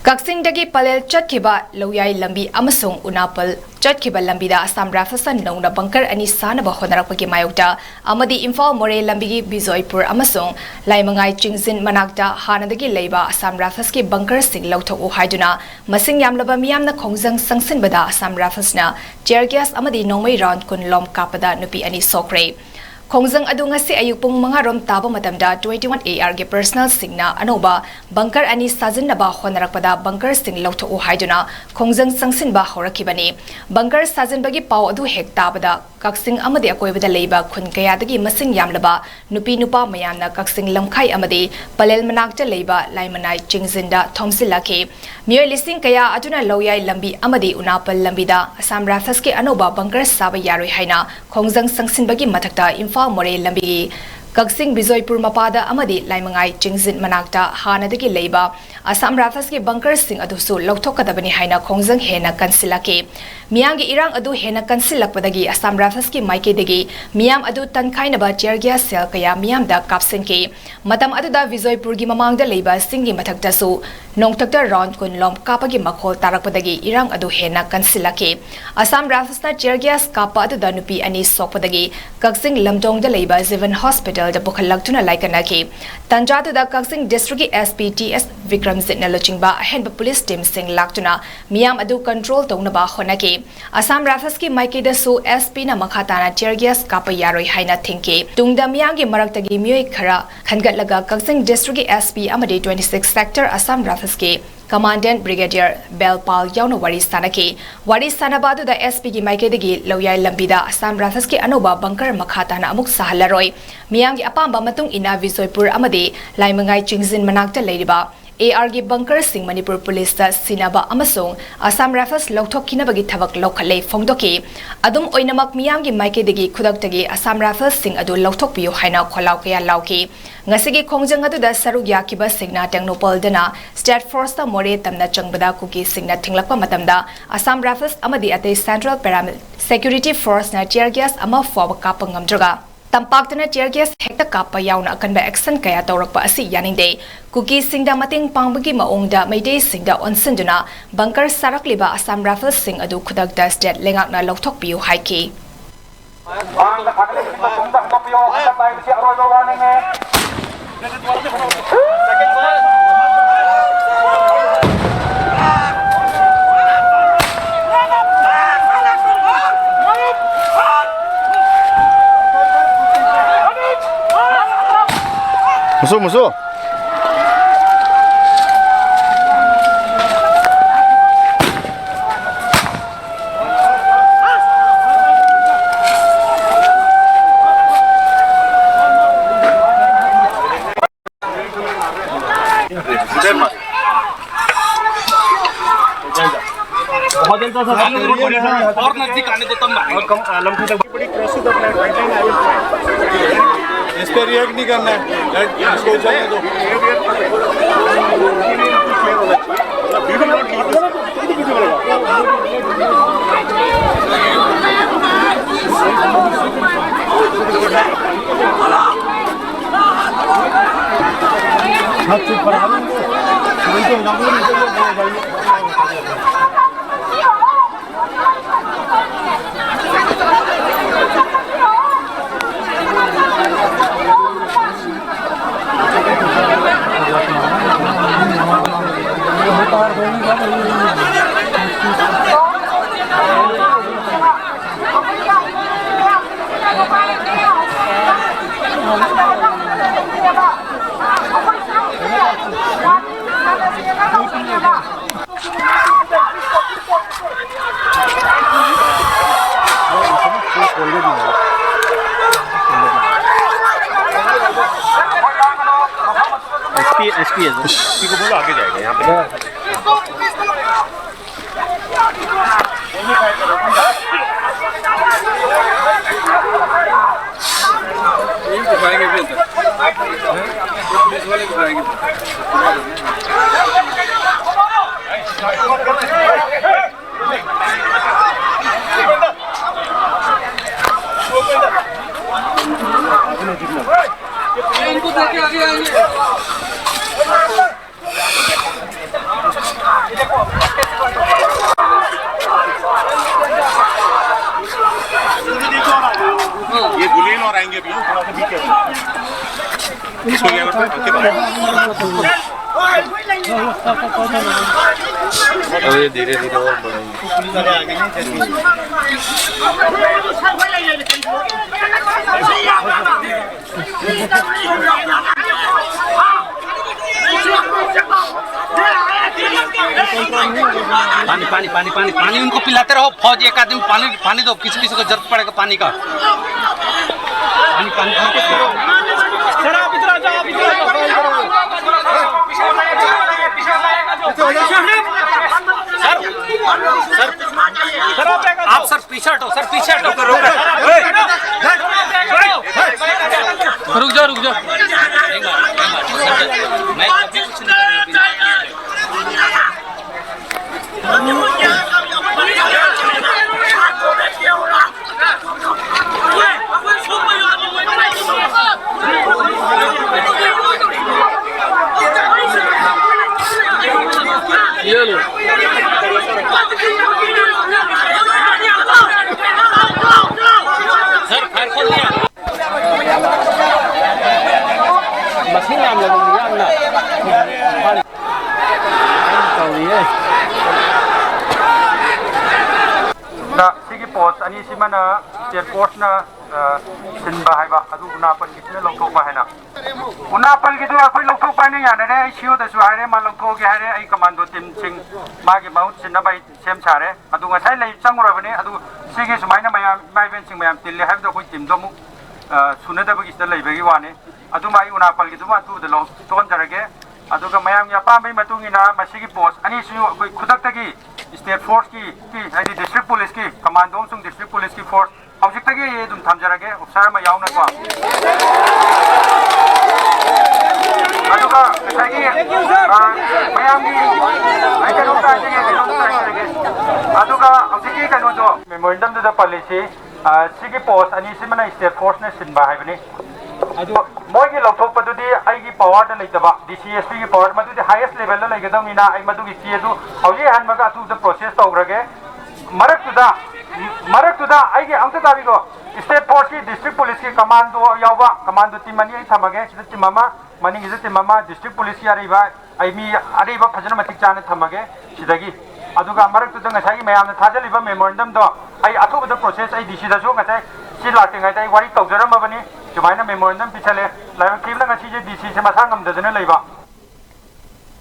Kakching dagi palel chatkiba loyai lambi amasung unapal chatkiba lambida Assam Rafasan nongna bunker ani sanaba honarakpagi mayokta amadi Imphal More lambigi Bizoipur amasung laimangai chingzin manakta hanadagi leiba Assam Rafaski bunker sing Louthok-U Haiduna masing Yamlaba miyamna khongjang sangsinbada Assam Rafasna tear gas amadi nongmai round kun lom kapada nupi ani Hourakhre Khongjang adu ngasi ayuk pung mangarom taba matamda 21 AR ge personal singna anoba bunker ani sajinaba honarakpada bunker sing Louthok-U Haiduna khongjang sangsinba horakibani bunker sajinbagi paw adu hek tabada Kakching amadi akoibada leiba khun kayadagi masing Yamlaba nupi nupa mayamna Kakching lamkhai amadi palel manakta leiba laimanai chingzinda thomsilake miyoi lising kaya aduna loyai lambi amadi unapal lambida Assam Rafaski anoba bunker saba yaroi haina khongjang sangsinbagi mathakta Imphal More lambi Kakching Bizoipur mapada amadi laimangai chingzin manakta hanadagi leiba Assam Rafaski bunker sing adusu Louthok-kadabani haina khongjang hena kansilake miyangi irang adu hena kansilakpadagi Assam Rafaski maikedagi miyam adu tankhainaba tear gas cell kaya miyamda kapsenke matam aduda Bizoipurgi mamangda leiba singi mathaktasu nongtakta round kun lom kapagi makhol tarakpadagi irang adu hena kansilake Assam Rafasna tear gas kapa aduda nupi ani sokpadagi Kakching lamdongda leiba Zivan Hospital da bukhalagtuna laikanaki tanjatu da Kakching district SPTS Vikram Zitna Lochingba ahenba police team sing laktuna miyam adu control tongnaba honaki Assam Rafaski maikeda su SP na makhatana tear gas kapa yaroi haina thinke tungda miyangi maraktagi miyoi khara khangatlaga Kakching district SP amadi 26 sector Assam Rafaski Commandant Brigadier Belpal yauna wari sanabadu da SP gi maikedagi loyai lambida Assam Rafaski anoba bunker makhatana amuk sahalaroi miyangi apamba matung ina Bizoipur amadi laimangai chingzin manakta leiriba AR gi bunker sing Manipur police da sinaba amasung Assam Rafas Louthok kinabagi thabak lokhale phongdoki adum oinamak miyamgi maikedagi khudaktagi Assam Rafas sing adu Louthok piyo haina kholau kaya lauki ngasigi khongjang adu da saruk yakiba singna tengnopal dana state force da more tamna changbada kuki singna thinglakpa matamda Assam Rafas amadi ate central paramilitary security force na tear gas ama fob kapangam draga Tampaktana tear gas hekta kapa yauna akanba action kaya tawrakpa asi yaningde kuki singda mating pangbagi maongda maidei singda onsinduna bunker sarakliba Assam Rafas sing adu khudakda state lengakna Louthok piu haiki Musuh. बहुत दिन तो और नजदीक आने देता हूँ कम लम्बी तक बड़ी क्रॉसिंग तो अपना गाइडलाइन है इस पर रिएक्ट नहीं करना है इसको चलने दो SP को बोलो आगे जाएगा यहाँ पे इनको देखे आगे आएंगे अरे धीरे धीरे और बढ़ेंगे पानी पानी पानी पानी पानी उनको पिलाते रहो फौज एक आदमी पानी पानी दो किसी किसी को जरूरत पड़ेगा पानी का पानी पानी सर आप इधर आ जाओ सर आप सर पीछे हटो सर पीछे हटो रुक जाओ मैं कभी कुछ नहीं सर फायर खोल दिया मशीन नाम लगेगी सिगी पोस्ट अनि सिमना स्टेट पोस्ट ना सिनबा हाइबा अदु उनापन किसने लौथोकबा हैना उनापन किदु अखोय लौथोकबा ने याने ने सिओ दसु हारे मा लौथोगे हारे आई कमांडो टीम सिंग मागे माउट सिनबाई सेम सारे अदु ngasai lai changrabane adu sigi sumaina mayam mai ben sing mayam tille habdo koi team do mu sunada bagi sta leibagi wane adu mai unapal gi duma tu de lo ton jarage adu ga mayam ya pambai matungina masigi post ani su koi khudak tagi state force ki ai district police ki commando sung district police ki force object tagi ye dum tham jarage officer ma yauna ko adu ga sagi mayam gi ai ka lokta jage adu ga object ki kanu do memorandum da policy sigi post ani simana state force ne sinba haibani adu mogi lokthok padudi ai gi power da leitaba DCSP gi power madudi highest level la legadam ina ai madu gi adu hauji han maga tu the process tograge marak tuda ai gi amta tabi go state force ki district police ki commando yawa commando team ani thamage sida timama mani gi timama district police ki ariba ai mi ariba phajana matik chana thamage sidagi aduga marak tuda ngasai mayam na thajaliba memorandum do ai athu the process ai DC da so ngasai si lakte ngai dai wari tawjaram bani jumaina memorandum pichale la kibla ngasi je DC se masang am da dana leiba